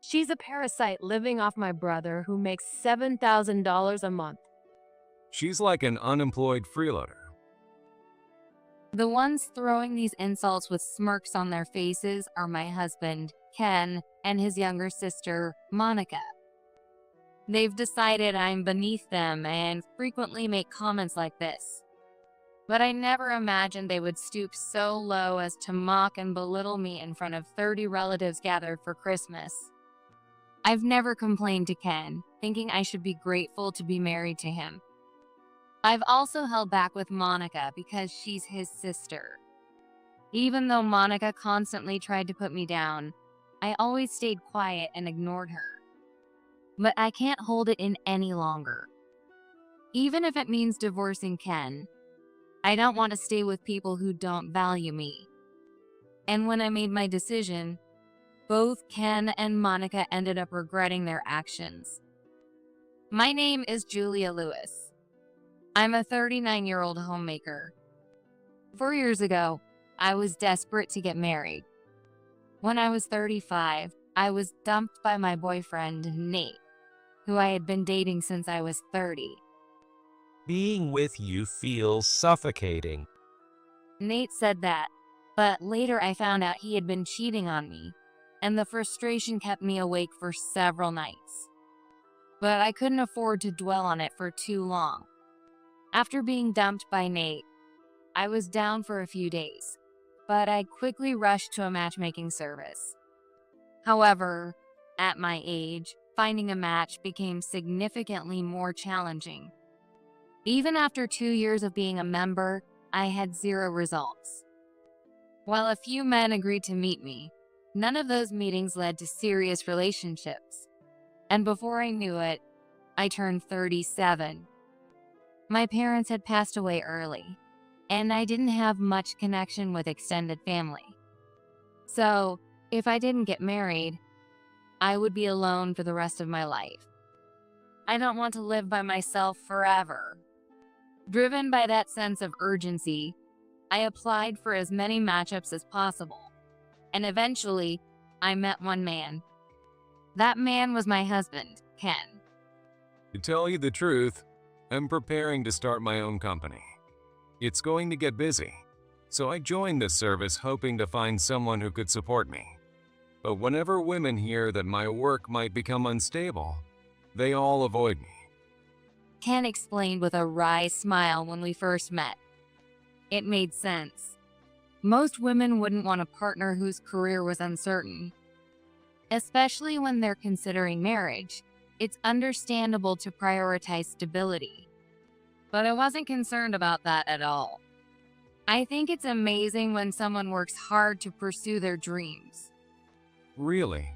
She's a parasite living off my brother who makes $7,000 a month. She's like an unemployed freeloader. The ones throwing these insults with smirks on their faces are my husband, Ken, and his younger sister, Monica. They've decided I'm beneath them and frequently make comments like this. But I never imagined they would stoop so low as to mock and belittle me in front of 30 relatives gathered for Christmas. I've never complained to Ken, thinking I should be grateful to be married to him. I've also held back with Monica because she's his sister. Even though Monica constantly tried to put me down, I always stayed quiet and ignored her. But I can't hold it in any longer. Even if it means divorcing Ken, I don't want to stay with people who don't value me. And when I made my decision, both Ken and Monica ended up regretting their actions. My name is Julia Lewis. I'm a 39-year-old homemaker. 4 years ago, I was desperate to get married. When I was 35, I was dumped by my boyfriend, Nate, who I had been dating since I was 30. Being with you feels suffocating. Nate said that, but later I found out he had been cheating on me, and the frustration kept me awake for several nights. But I couldn't afford to dwell on it for too long. After being dumped by Nate, I was down for a few days, but I quickly rushed to a matchmaking service. However, at my age, finding a match became significantly more challenging. Even after 2 years of being a member, I had 0 results. While a few men agreed to meet me, none of those meetings led to serious relationships. And before I knew it, I turned 37. My parents had passed away early, and I didn't have much connection with extended family. So, if I didn't get married, I would be alone for the rest of my life. I don't want to live by myself forever. Driven by that sense of urgency, I applied for as many matchups as possible, and eventually, I met one man. That man was my husband, Ken. To tell you the truth, I'm preparing to start my own company. It's going to get busy, so I joined this service hoping to find someone who could support me. But whenever women hear that my work might become unstable, they all avoid me. Ken explained with a wry smile when we first met. It made sense. Most women wouldn't want a partner whose career was uncertain. Especially when they're considering marriage, it's understandable to prioritize stability. But I wasn't concerned about that at all. I think it's amazing when someone works hard to pursue their dreams. Really?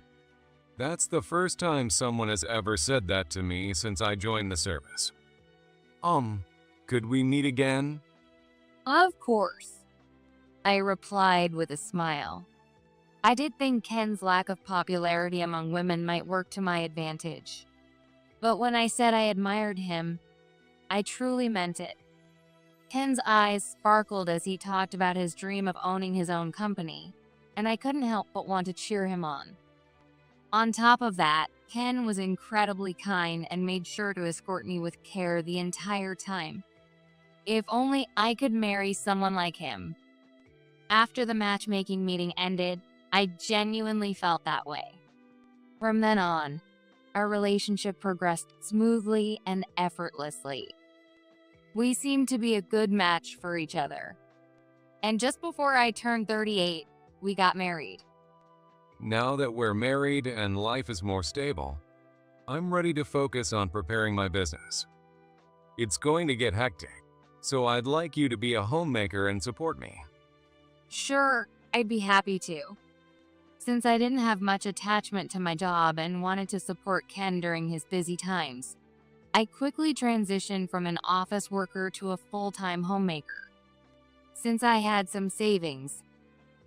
That's the first time someone has ever said that to me since I joined the service. Could we meet again? Of course, I replied with a smile. I did think Ken's lack of popularity among women might work to my advantage. But when I said I admired him, I truly meant it. Ken's eyes sparkled as he talked about his dream of owning his own company, and I couldn't help but want to cheer him on. On top of that, Ken was incredibly kind and made sure to escort me with care the entire time. If only I could marry someone like him. After the matchmaking meeting ended, I genuinely felt that way. From then on, our relationship progressed smoothly and effortlessly. We seemed to be a good match for each other. And just before I turned 38, we got married. Now that we're married and life is more stable, I'm ready to focus on preparing my business. It's going to get hectic, so I'd like you to be a homemaker and support me. Sure, I'd be happy to. Since I didn't have much attachment to my job and wanted to support Ken during his busy times, I quickly transitioned from an office worker to a full-time homemaker. Since I had some savings,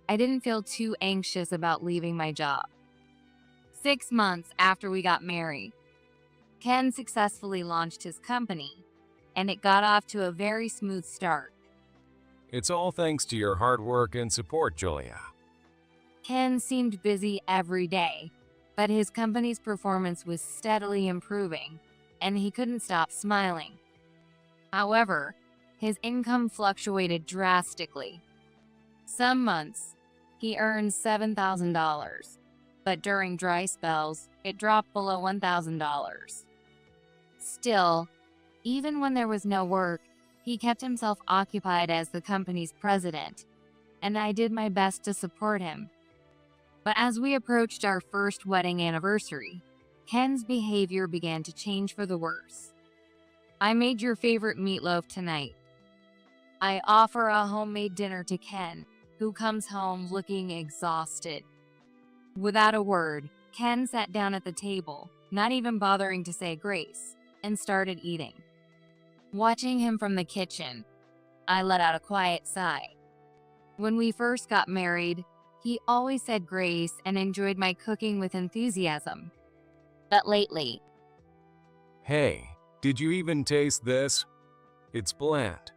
I didn't feel too anxious about leaving my job. 6 months after we got married, Ken successfully launched his company, and it got off to a very smooth start. It's all thanks to your hard work and support, Julia. Ken seemed busy every day, but his company's performance was steadily improving, and he couldn't stop smiling. However, his income fluctuated drastically. Some months, he earned $7,000, but during dry spells, it dropped below $1,000. Still, even when there was no work, he kept himself occupied as the company's president, and I did my best to support him. But as we approached our first wedding anniversary, Ken's behavior began to change for the worse. I made your favorite meatloaf tonight. I offer a homemade dinner to Ken, who comes home looking exhausted. Without a word, Ken sat down at the table, not even bothering to say grace, and started eating. Watching him from the kitchen, I let out a quiet sigh. When we first got married, he always said grace and enjoyed my cooking with enthusiasm. But lately, Hey, did you even taste this? It's bland.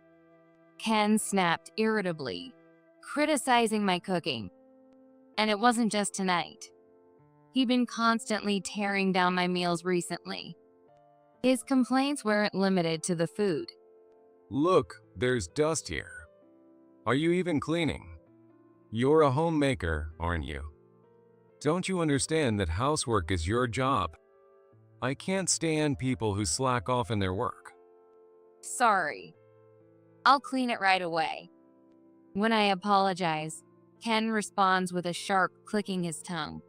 Ken snapped irritably, criticizing my cooking. And it wasn't just tonight. He'd been constantly tearing down my meals recently. His complaints weren't limited to the food. Look, there's dust here. Are you even cleaning? You're a homemaker, aren't you? Don't you understand that housework is your job? I can't stand people who slack off in their work. Sorry. I'll clean it right away. When I apologize, Ken responds with a sharp clicking his tongue.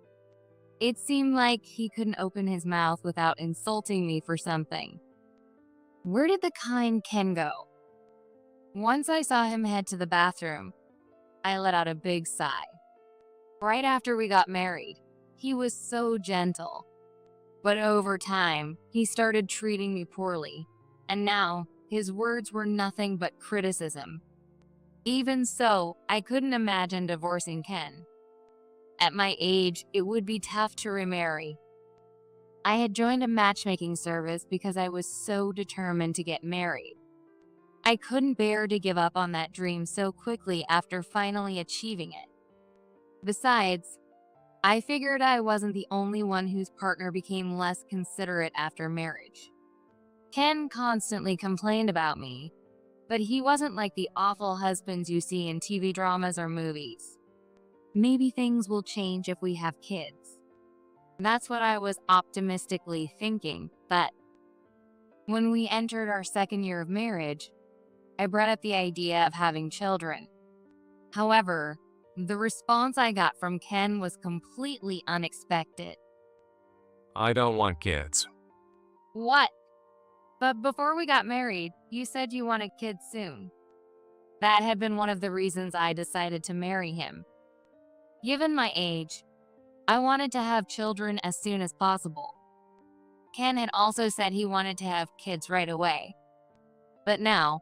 It seemed like he couldn't open his mouth without insulting me for something. Where did the kind Ken go? Once I saw him head to the bathroom, I let out a big sigh. Right after we got married, he was so gentle. But over time, he started treating me poorly, and now his words were nothing but criticism. Even so, I couldn't imagine divorcing Ken. At my age, it would be tough to remarry. I had joined a matchmaking service because I was so determined to get married. I couldn't bear to give up on that dream so quickly after finally achieving it. Besides, I figured I wasn't the only one whose partner became less considerate after marriage. Ken constantly complained about me, but he wasn't like the awful husbands you see in TV dramas or movies. Maybe things will change if we have kids. That's what I was optimistically thinking, but when we entered our second year of marriage, I brought up the idea of having children. However, the response I got from Ken was completely unexpected. I don't want kids. What? But before we got married, you said you wanted kids soon. That had been one of the reasons I decided to marry him. Given my age, I wanted to have children as soon as possible. Ken had also said he wanted to have kids right away. But now,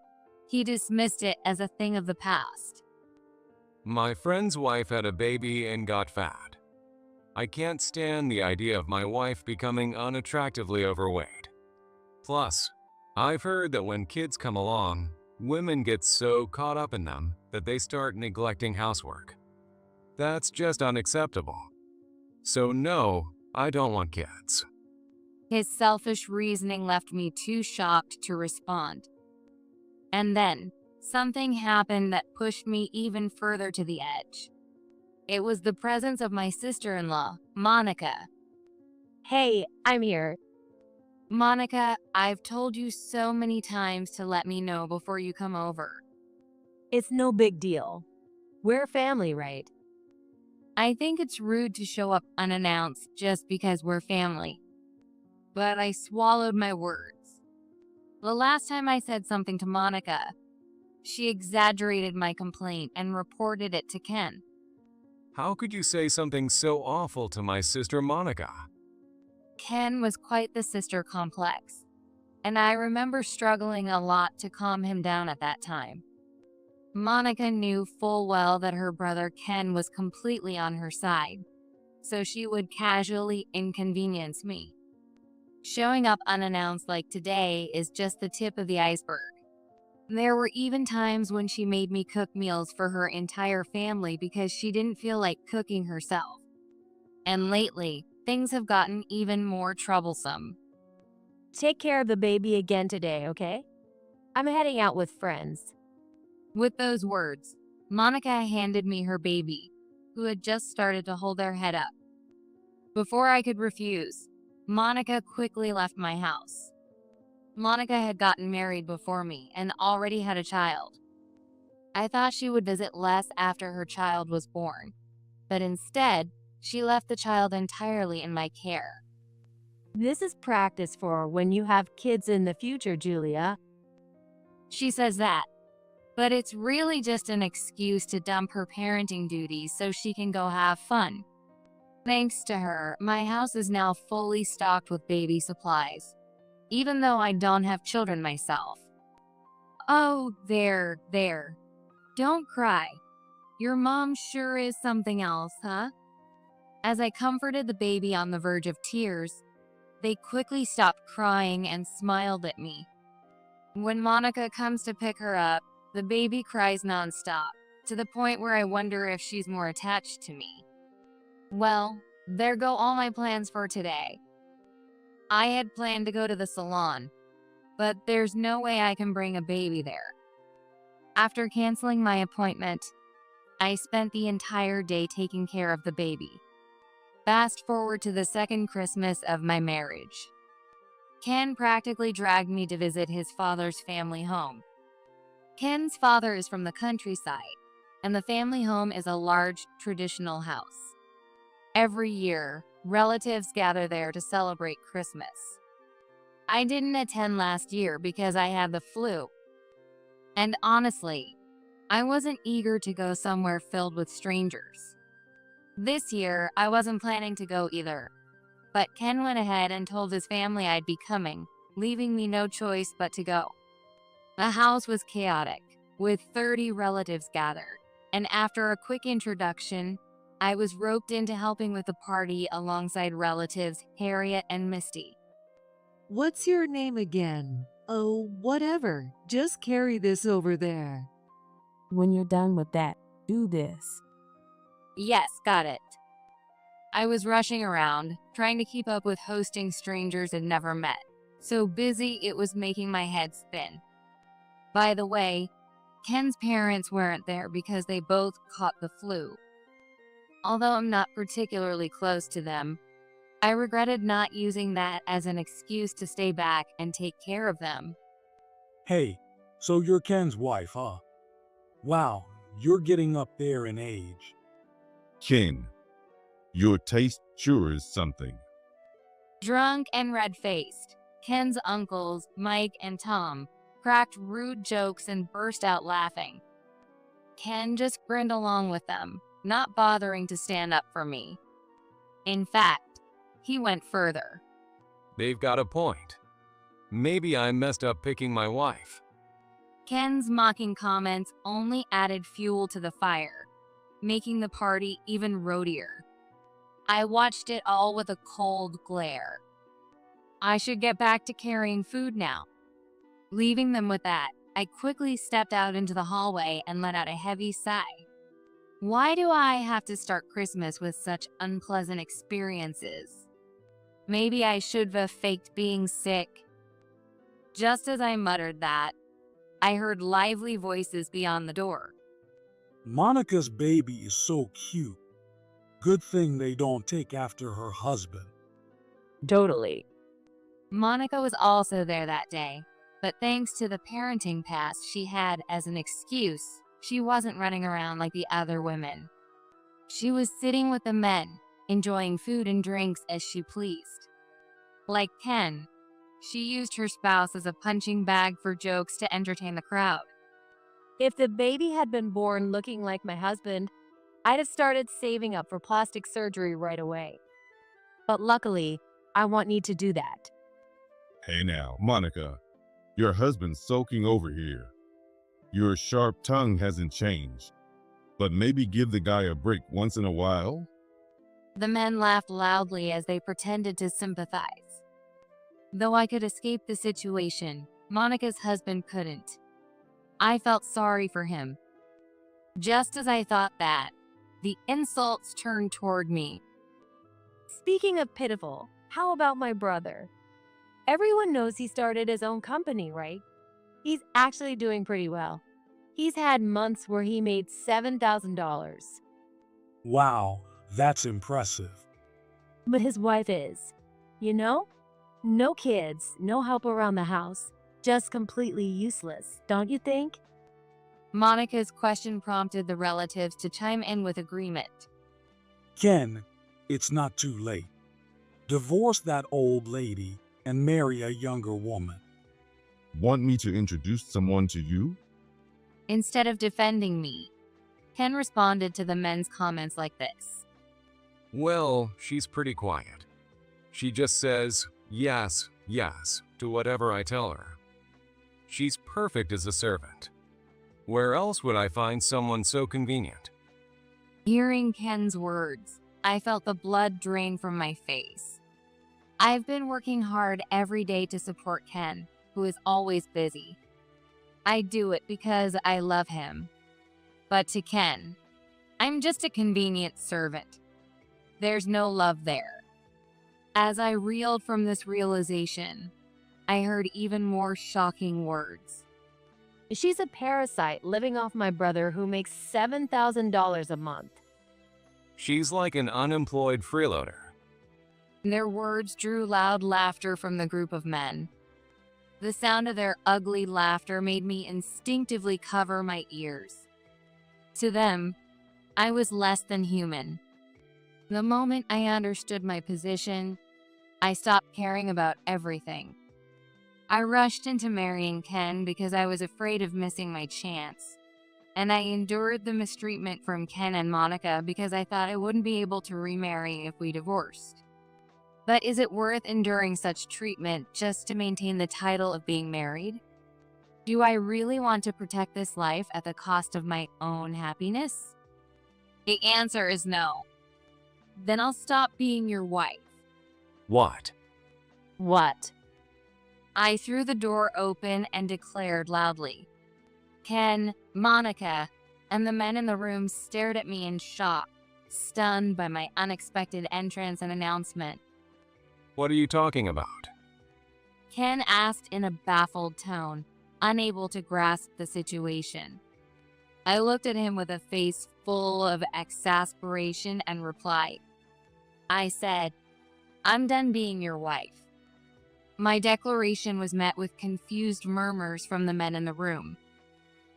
he dismissed it as a thing of the past. My friend's wife had a baby and got fat. I can't stand the idea of my wife becoming unattractively overweight. Plus, I've heard that when kids come along, women get so caught up in them that they start neglecting housework. That's just unacceptable. So no, I don't want kids. His selfish reasoning left me too shocked to respond. And then, something happened that pushed me even further to the edge. It was the presence of my sister-in-law, Monica. Hey, I'm here. Monica, I've told you so many times to let me know before you come over. It's no big deal. We're family, right? I think it's rude to show up unannounced just because we're family. But I swallowed my words. The last time I said something to Monica, she exaggerated my complaint and reported it to Ken. How could you say something so awful to my sister Monica? Ken was quite the sister complex, and I remember struggling a lot to calm him down at that time. Monica knew full well that her brother Ken was completely on her side, so she would casually inconvenience me. Showing up unannounced like today is just the tip of the iceberg. There were even times when she made me cook meals for her entire family because she didn't feel like cooking herself. And lately, things have gotten even more troublesome. Take care of the baby again today, okay? I'm heading out with friends. With those words, Monica handed me her baby, who had just started to hold their head up. Before I could refuse, Monica quickly left my house. Monica had gotten married before me and already had a child. I thought she would visit less after her child was born, but instead, she left the child entirely in my care. This is practice for when you have kids in the future, Julia. She says that, but it's really just an excuse to dump her parenting duties so she can go have fun. Thanks to her, my house is now fully stocked with baby supplies, even though I don't have children myself. Oh, there. Don't cry. Your mom sure is something else, huh? As I comforted the baby on the verge of tears, they quickly stopped crying and smiled at me. When Monica comes to pick her up, the baby cries nonstop, to the point where I wonder if she's more attached to me. Well, there go all my plans for today. I had planned to go to the salon, but there's no way I can bring a baby there. After canceling my appointment, I spent the entire day taking care of the baby. Fast forward to the second Christmas of my marriage. Ken practically dragged me to visit his father's family home. Ken's father is from the countryside, and the family home is a large, traditional house. Every year, relatives gather there to celebrate Christmas. I didn't attend last year because I had the flu. And honestly, I wasn't eager to go somewhere filled with strangers. This year, I wasn't planning to go either. But Ken went ahead and told his family I'd be coming, leaving me no choice but to go. The house was chaotic, with 30 relatives gathered, and after a quick introduction, I was roped into helping with the party alongside relatives Harriet and Misty. What's your name again? Oh, whatever. Just carry this over there. When you're done with that, do this. Yes, got it. I was rushing around, trying to keep up with hosting strangers I'd never met. So busy it was making my head spin. By the way, Ken's parents weren't there because they both caught the flu. Although I'm not particularly close to them, I regretted not using that as an excuse to stay back and take care of them. Hey, so you're Ken's wife, huh? Wow, you're getting up there in age. Ken, your taste sure is something. Drunk and red-faced, Ken's uncles, Mike and Tom, cracked rude jokes and burst out laughing. Ken just grinned along with them, not bothering to stand up for me. In fact, he went further. They've got a point. Maybe I messed up picking my wife. Ken's mocking comments only added fuel to the fire, making the party even roadier. I watched it all with a cold glare. I should get back to carrying food now. Leaving them with that, I quickly stepped out into the hallway and let out a heavy sigh. Why do I have to start Christmas with such unpleasant experiences? Maybe I should have faked being sick. Just as I muttered that, I heard lively voices beyond the door. Monica's baby is so cute. Good thing they don't take after her husband. Totally. Monica was also there that day, but thanks to the parenting pass she had as an excuse, she wasn't running around like the other women. She was sitting with the men, enjoying food and drinks as she pleased. Like Ken, she used her spouse as a punching bag for jokes to entertain the crowd. If the baby had been born looking like my husband, I'd have started saving up for plastic surgery right away. But luckily, I won't need to do that. Hey now, Monica, your husband's soaking over here. Your sharp tongue hasn't changed, but maybe give the guy a break once in a while? The men laughed loudly as they pretended to sympathize. Though I could escape the situation, Monica's husband couldn't. I felt sorry for him. Just as I thought that, the insults turned toward me. Speaking of pitiful, how about my brother? Everyone knows he started his own company, right? He's actually doing pretty well. He's had months where he made $7,000. Wow, that's impressive. But his wife is, you know? No kids, no help around the house, just completely useless, don't you think? Monica's question prompted the relatives to chime in with agreement. Ken, it's not too late. Divorce that old lady and marry a younger woman. Want me to introduce someone to you? Instead of defending me, Ken responded to the men's comments like this. Well, she's pretty quiet. She just says, yes, yes, to whatever I tell her. She's perfect as a servant. Where else would I find someone so convenient? Hearing Ken's words, I felt the blood drain from my face. I've been working hard every day to support Ken, who is always busy. I do it because I love him. But to Ken, I'm just a convenient servant. There's no love there. As I reeled from this realization, I heard even more shocking words. She's a parasite living off my brother who makes $7,000 a month. She's like an unemployed freeloader. Their words drew loud laughter from the group of men. The sound of their ugly laughter made me instinctively cover my ears. To them, I was less than human. The moment I understood my position, I stopped caring about everything. I rushed into marrying Ken because I was afraid of missing my chance. And I endured the mistreatment from Ken and Monica because I thought I wouldn't be able to remarry if we divorced. But is it worth enduring such treatment just to maintain the title of being married? Do I really want to protect this life at the cost of my own happiness? The answer is no. Then I'll stop being your wife. What? What? I threw the door open and declared loudly. Ken, Monica, and the men in the room stared at me in shock, stunned by my unexpected entrance and announcement. What are you talking about? Ken asked in a baffled tone, unable to grasp the situation. I looked at him with a face full of exasperation and replied. I said, I'm done being your wife. My declaration was met with confused murmurs from the men in the room.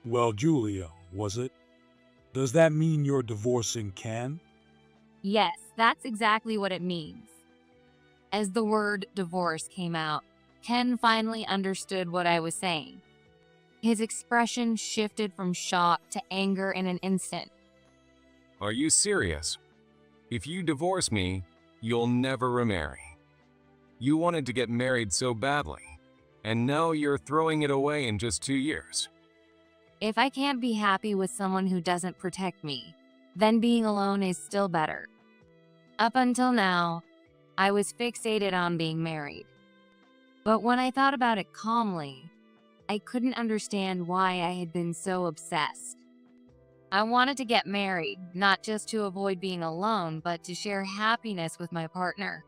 Well, Julia, was it? Does that mean you're divorcing Ken? Yes, that's exactly what it means. As the word divorce came out, Ken finally understood what I was saying. His expression shifted from shock to anger in an instant. Are you serious? If you divorce me, you'll never remarry. You wanted to get married so badly, and now you're throwing it away in just 2 years. If I can't be happy with someone who doesn't protect me, then being alone is still better. Up until now, I was fixated on being married. But when I thought about it calmly, I couldn't understand why I had been so obsessed. I wanted to get married, not just to avoid being alone, but to share happiness with my partner.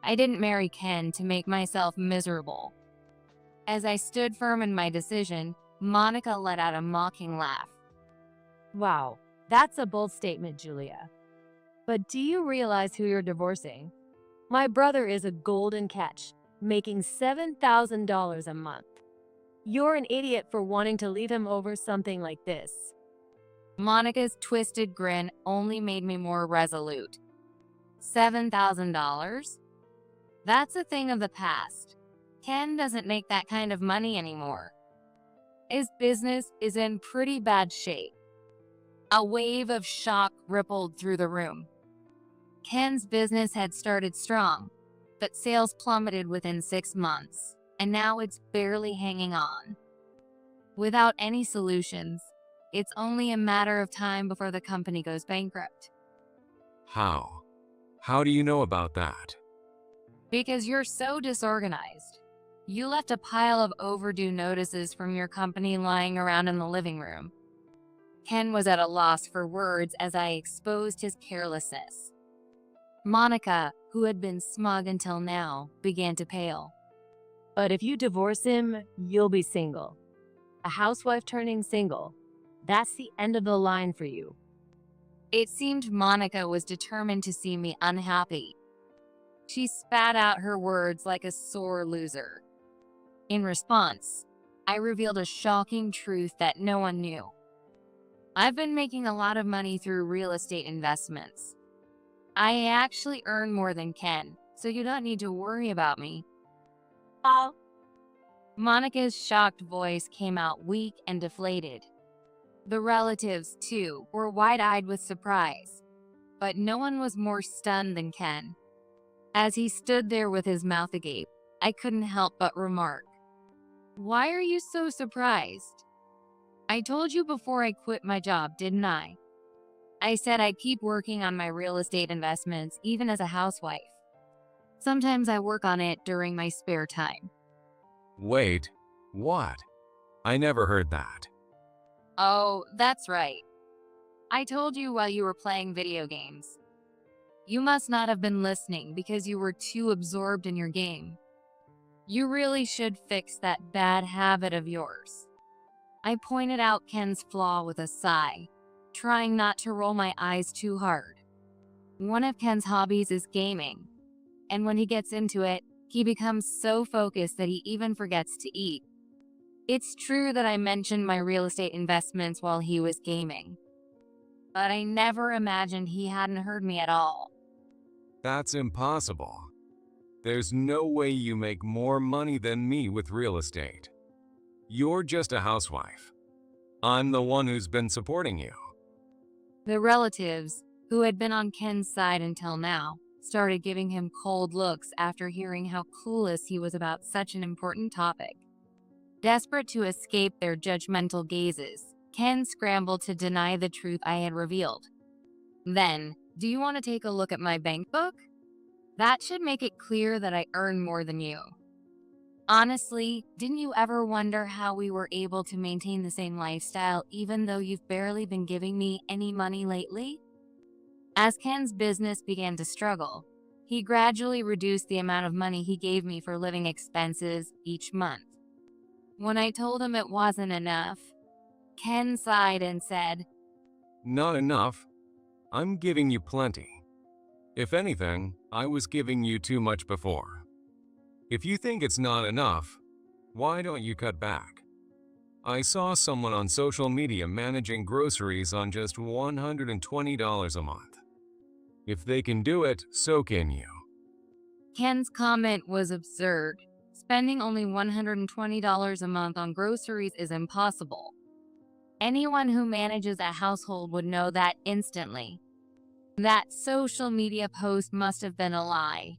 I didn't marry Ken to make myself miserable. As I stood firm in my decision, Monica let out a mocking laugh. Wow, that's a bold statement, Julia. But do you realize who you're divorcing? My brother is a golden catch, making $7,000 a month. You're an idiot for wanting to leave him over something like this. Monica's twisted grin only made me more resolute. $7,000? That's a thing of the past. Ken doesn't make that kind of money anymore. His business is in pretty bad shape. A wave of shock rippled through the room. Ken's business had started strong, but sales plummeted within 6 months, and now it's barely hanging on. Without any solutions, it's only a matter of time before the company goes bankrupt. How? How do you know about that? Because you're so disorganized. You left a pile of overdue notices from your company lying around in the living room. Ken was at a loss for words as I exposed his carelessness. Monica, who had been smug until now, began to pale. But if you divorce him, you'll be single. A housewife turning single. That's the end of the line for you. It seemed Monica was determined to see me unhappy. She spat out her words like a sore loser. In response, I revealed a shocking truth that no one knew. I've been making a lot of money through real estate investments. I actually earn more than Ken, so you don't need to worry about me. Oh. Monica's shocked voice came out weak and deflated. The relatives, too, were wide-eyed with surprise, but no one was more stunned than Ken. As he stood there with his mouth agape, I couldn't help but remark, "Why are you so surprised? I told you before I quit my job, didn't I? I said I'd keep working on my real estate investments even as a housewife. Sometimes I work on it during my spare time." Wait, what? I never heard that. Oh, that's right. I told you while you were playing video games. You must not have been listening because you were too absorbed in your game. You really should fix that bad habit of yours. I pointed out Ken's flaw with a sigh, trying not to roll my eyes too hard. One of Ken's hobbies is gaming, and when he gets into it, he becomes so focused that he even forgets to eat. It's true that I mentioned my real estate investments while he was gaming, but I never imagined he hadn't heard me at all. That's impossible. There's no way you make more money than me with real estate. You're just a housewife. I'm the one who's been supporting you. The relatives, who had been on Ken's side until now, started giving him cold looks after hearing how clueless he was about such an important topic. Desperate to escape their judgmental gazes, Ken scrambled to deny the truth I had revealed. Then, do you want to take a look at my bank book? That should make it clear that I earn more than you. Honestly, didn't you ever wonder how we were able to maintain the same lifestyle even though you've barely been giving me any money lately? As Ken's business began to struggle, he gradually reduced the amount of money he gave me for living expenses each month. When I told him it wasn't enough, Ken sighed and said, Not enough. I'm giving you plenty. If anything, I was giving you too much before. If you think it's not enough, why don't you cut back? I saw someone on social media managing groceries on just $120 a month. If they can do it, so can you. Ken's comment was absurd. Spending only $120 a month on groceries is impossible. Anyone who manages a household would know that instantly. That social media post must have been a lie.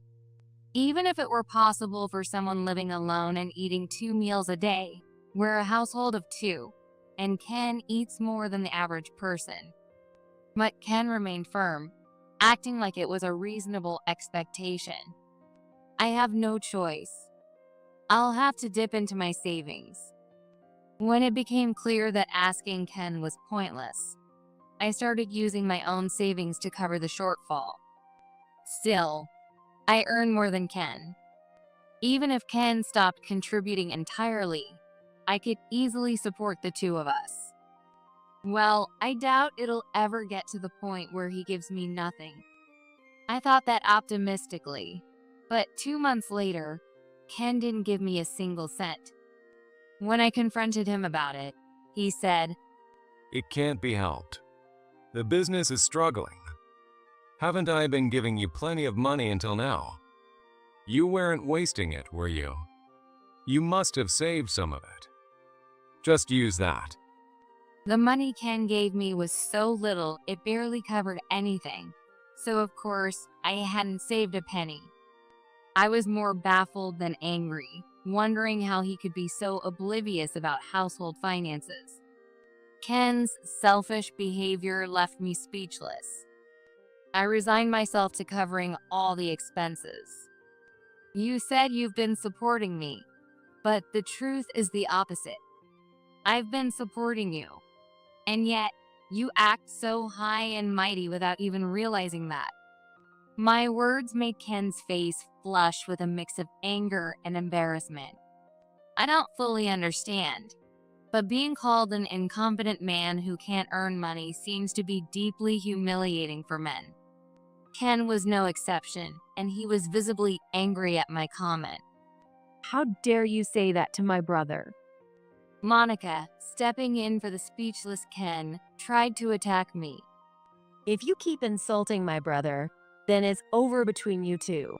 Even if it were possible for someone living alone and eating 2 meals a day, we're a household of 2, and Ken eats more than the average person. But Ken remained firm, acting like it was a reasonable expectation. I have no choice. I'll have to dip into my savings. When it became clear that asking Ken was pointless, I started using my own savings to cover the shortfall. Still, I earn more than Ken. Even if Ken stopped contributing entirely, I could easily support the two of us. Well, I doubt it'll ever get to the point where he gives me nothing. I thought that optimistically, but 2 months later, Ken didn't give me a single cent. When I confronted him about it, he said, It can't be helped. The business is struggling. Haven't I been giving you plenty of money until now? You weren't wasting it, were you? You must have saved some of it. Just use that. The money Ken gave me was so little it barely covered anything, so of course, I hadn't saved a penny. I was more baffled than angry, wondering how he could be so oblivious about household finances. Ken's selfish behavior left me speechless. I resigned myself to covering all the expenses. You said you've been supporting me, but the truth is the opposite. I've been supporting you, and yet you act so high and mighty without even realizing that. My words made Ken's face flush with a mix of anger and embarrassment. I don't fully understand, but being called an incompetent man who can't earn money seems to be deeply humiliating for men. Ken was no exception, and he was visibly angry at my comment. How dare you say that to my brother? Monica, stepping in for the speechless Ken, tried to attack me. If you keep insulting my brother, then it's over between you two.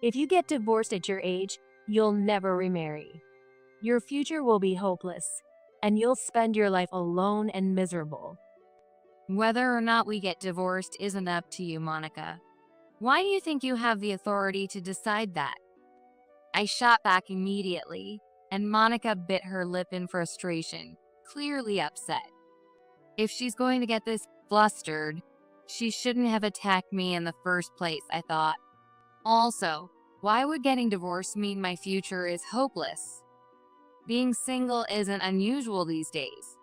If you get divorced at your age, you'll never remarry. Your future will be hopeless, and you'll spend your life alone and miserable. Whether or not we get divorced isn't up to you, Monica. Why do you think you have the authority to decide that? I shot back immediately, and Monica bit her lip in frustration, clearly upset. If she's going to get this flustered, she shouldn't have attacked me in the first place, I thought. Also, why would getting divorced mean my future is hopeless? Being single isn't unusual these days.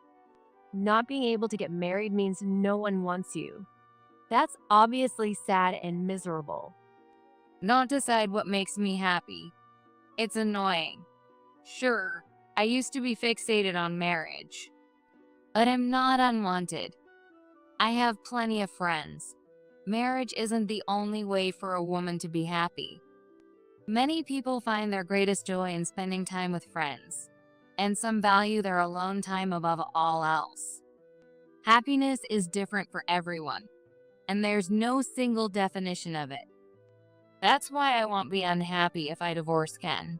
Not being able to get married means no one wants you. That's obviously sad and miserable. Don't decide what makes me happy. It's annoying. Sure, I used to be fixated on marriage, but I'm not unwanted. I have plenty of friends. Marriage isn't the only way for a woman to be happy. Many people find their greatest joy in spending time with friends, and some value their alone time above all else. Happiness is different for everyone, and there's no single definition of it. That's why I won't be unhappy if I divorce Ken.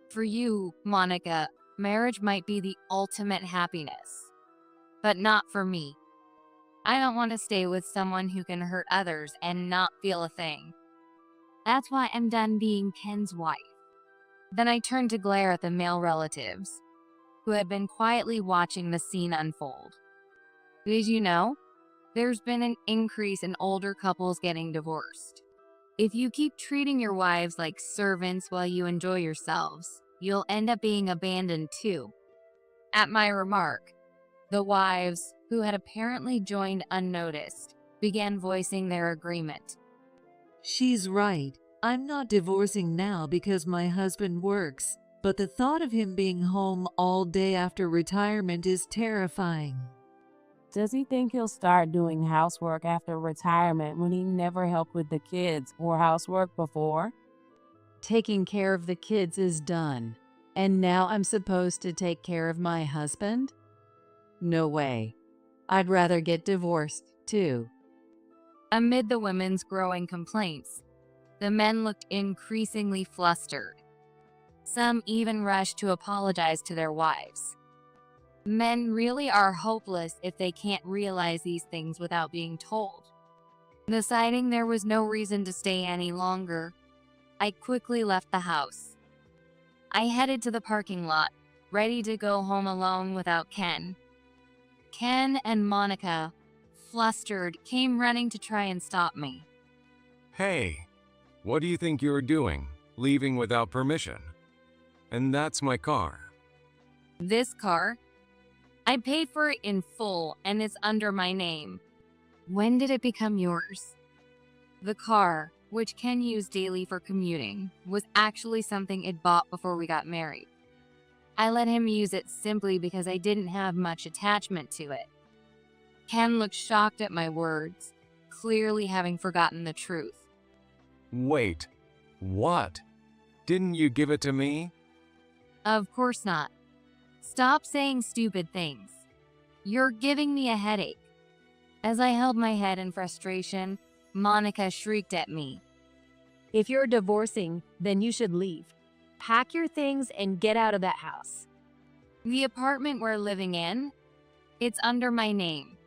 For you, Monica, marriage might be the ultimate happiness, but not for me. I don't want to stay with someone who can hurt others and not feel a thing. That's why I'm done being Ken's wife. Then I turned to glare at the male relatives, who had been quietly watching the scene unfold. Did you know? There's been an increase in older couples getting divorced. If you keep treating your wives like servants while you enjoy yourselves, you'll end up being abandoned too. At my remark, the wives, who had apparently joined unnoticed, began voicing their agreement. She's right. I'm not divorcing now because my husband works, but the thought of him being home all day after retirement is terrifying. Does he think he'll start doing housework after retirement when he never helped with the kids or housework before? Taking care of the kids is done, and now I'm supposed to take care of my husband? No way. I'd rather get divorced, too. Amid the women's growing complaints, the men looked increasingly flustered. Some even rushed to apologize to their wives. Men really are hopeless if they can't realize these things without being told. Deciding there was no reason to stay any longer, I quickly left the house. I headed to the parking lot, ready to go home alone without Ken. Ken and Monica, flustered, came running to try and stop me. Hey, what do you think you're doing, leaving without permission? And that's my car. This car? I paid for it in full and it's under my name. When did it become yours? The car, which Ken used daily for commuting, was actually something it bought before we got married. I let him use it simply because I didn't have much attachment to it. Ken looked shocked at my words, clearly having forgotten the truth. Wait, what? Didn't you give it to me? Of course not. Stop saying stupid things. You're giving me a headache. As I held my head in frustration, Monica shrieked at me. If you're divorcing, then you should leave. Pack your things and get out of that house. The apartment we're living in? It's under my name.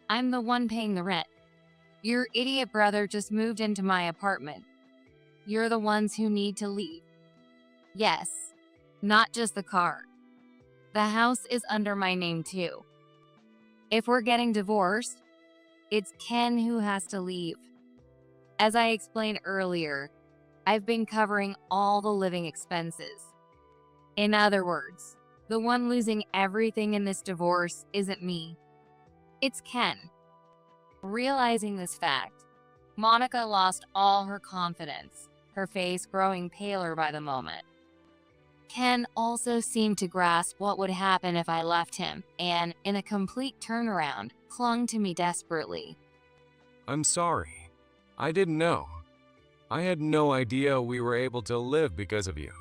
I'm the one paying the rent. Your idiot brother just moved into my apartment. You're the ones who need to leave. Yes, not just the car. The house is under my name too. If we're getting divorced, it's Ken who has to leave. As I explained earlier, I've been covering all the living expenses. In other words, the one losing everything in this divorce isn't me. It's Ken. Realizing this fact, Monica lost all her confidence, her face growing paler by the moment. Ken also seemed to grasp what would happen if I left him and, in a complete turnaround, clung to me desperately. I'm sorry. I didn't know. I had no idea we were able to live because of you.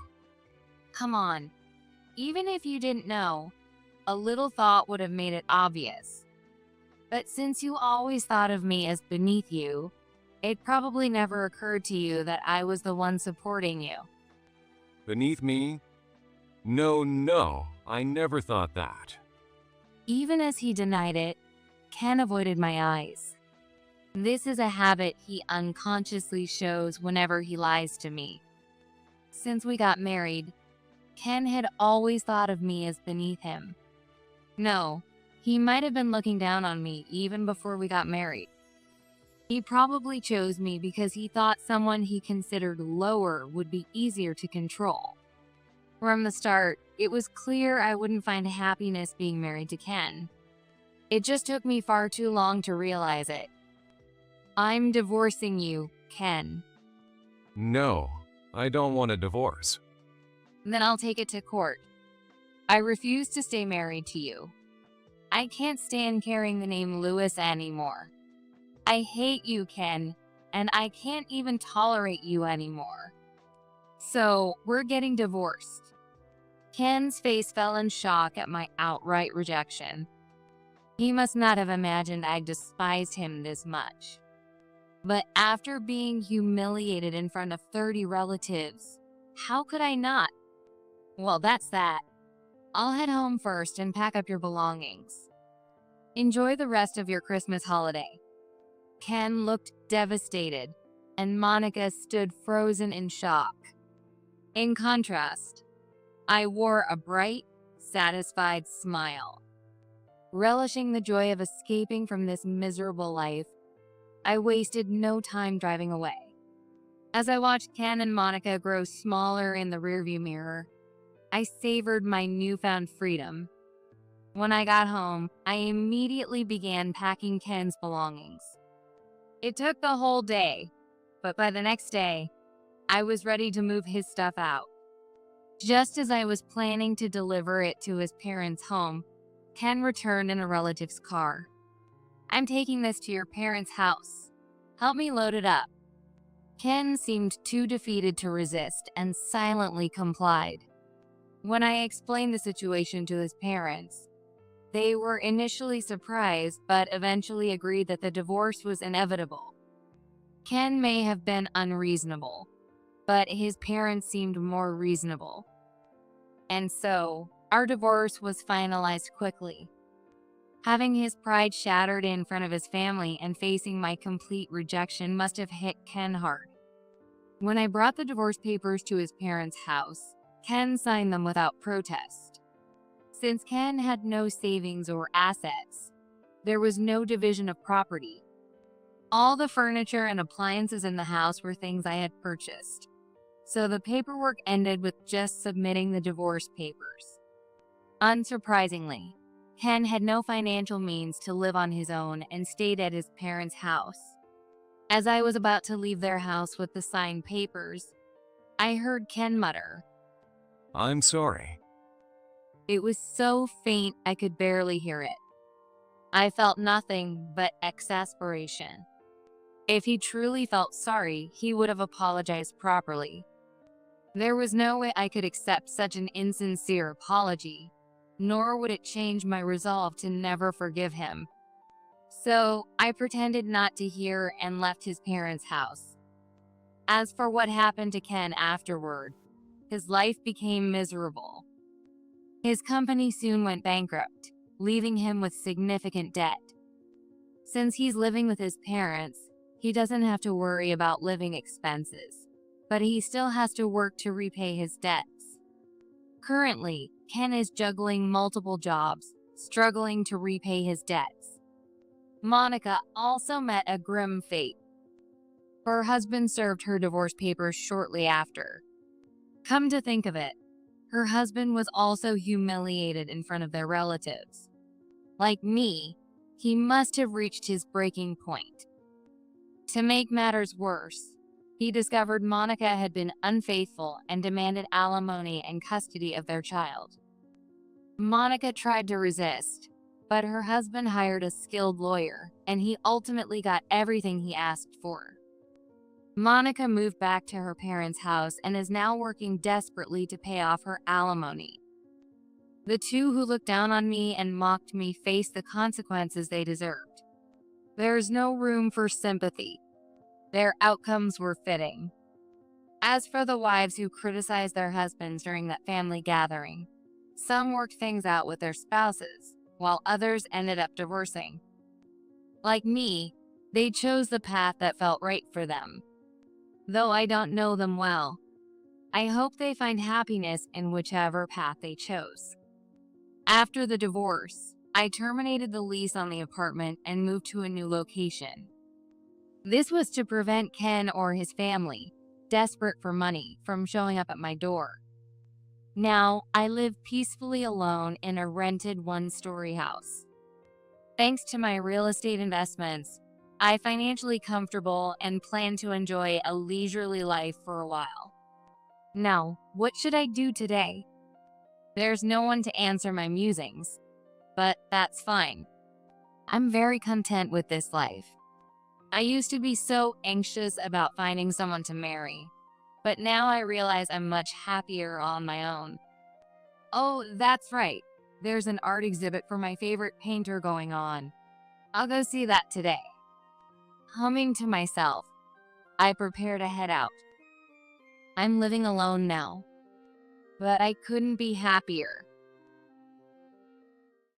Come on. Even if you didn't know, a little thought would have made it obvious. But since you always thought of me as beneath you, it probably never occurred to you that I was the one supporting you. Beneath me? No, I never thought that. Even as he denied it, Ken avoided my eyes. This is a habit he unconsciously shows whenever he lies to me. Since we got married, Ken had always thought of me as beneath him. No, he might have been looking down on me even before we got married. He probably chose me because he thought someone he considered lower would be easier to control. From the start, it was clear I wouldn't find happiness being married to Ken. It just took me far too long to realize it. I'm divorcing you, Ken. No, I don't want a divorce. Then I'll take it to court. I refuse to stay married to you. I can't stand carrying the name Lewis anymore. I hate you, Ken, and I can't even tolerate you anymore. So, we're getting divorced. Ken's face fell in shock at my outright rejection. He must not have imagined I despised him this much. But after being humiliated in front of 30 relatives, how could I not? Well, that's that. I'll head home first and pack up your belongings. Enjoy the rest of your Christmas holiday. Ken looked devastated, and Monica stood frozen in shock. In contrast, I wore a bright, satisfied smile. Relishing the joy of escaping from this miserable life, I wasted no time driving away. As I watched Ken and Monica grow smaller in the rearview mirror, I savored my newfound freedom. When I got home, I immediately began packing Ken's belongings. It took the whole day, but by the next day, I was ready to move his stuff out. Just as I was planning to deliver it to his parents' home, Ken returned in a relative's car. I'm taking this to your parents' house. Help me load it up. Ken seemed too defeated to resist and silently complied. When I explained the situation to his parents, they were initially surprised but eventually agreed that the divorce was inevitable. Ken may have been unreasonable, but his parents seemed more reasonable. And so, our divorce was finalized quickly. Having his pride shattered in front of his family and facing my complete rejection must have hit Ken hard. When I brought the divorce papers to his parents' house, Ken signed them without protest. Since Ken had no savings or assets, there was no division of property. All the furniture and appliances in the house were things I had purchased. So the paperwork ended with just submitting the divorce papers. Unsurprisingly, Ken had no financial means to live on his own and stayed at his parents' house. As I was about to leave their house with the signed papers, I heard Ken mutter, I'm sorry. It was so faint I could barely hear it. I felt nothing but exasperation. If he truly felt sorry, he would have apologized properly. There was no way I could accept such an insincere apology, nor would it change my resolve to never forgive him. So I pretended not to hear and left his parents' house. As for what happened to Ken afterward, his life became miserable. His company soon went bankrupt, leaving him with significant debt. Since he's living with his parents, he doesn't have to worry about living expenses, but he still has to work to repay his debts. Currently, Ken is juggling multiple jobs, struggling to repay his debts. Monica also met a grim fate. Her husband served her divorce papers shortly after. Come to think of it, her husband was also humiliated in front of their relatives. Like me, he must have reached his breaking point. To make matters worse, he discovered Monica had been unfaithful and demanded alimony and custody of their child. Monica tried to resist, but her husband hired a skilled lawyer, and he ultimately got everything he asked for. Monica moved back to her parents' house and is now working desperately to pay off her alimony. The two who looked down on me and mocked me faced the consequences they deserved. There is no room for sympathy. Their outcomes were fitting. As for the wives who criticized their husbands during that family gathering, some worked things out with their spouses, while others ended up divorcing. Like me, they chose the path that felt right for them. Though I don't know them well, I hope they find happiness in whichever path they chose. After the divorce, I terminated the lease on the apartment and moved to a new location. This was to prevent Ken or his family, desperate for money, from showing up at my door. Now, I live peacefully alone in a rented one-story house. Thanks to my real estate investments, I'm financially comfortable and plan to enjoy a leisurely life for a while. Now, what should I do today? There's no one to answer my musings, but that's fine. I'm very content with this life. I used to be so anxious about finding someone to marry, but now I realize I'm much happier on my own. Oh, that's right. There's an art exhibit for my favorite painter going on. I'll go see that today. Humming to myself, I prepare to head out. I'm living alone now, but I couldn't be happier.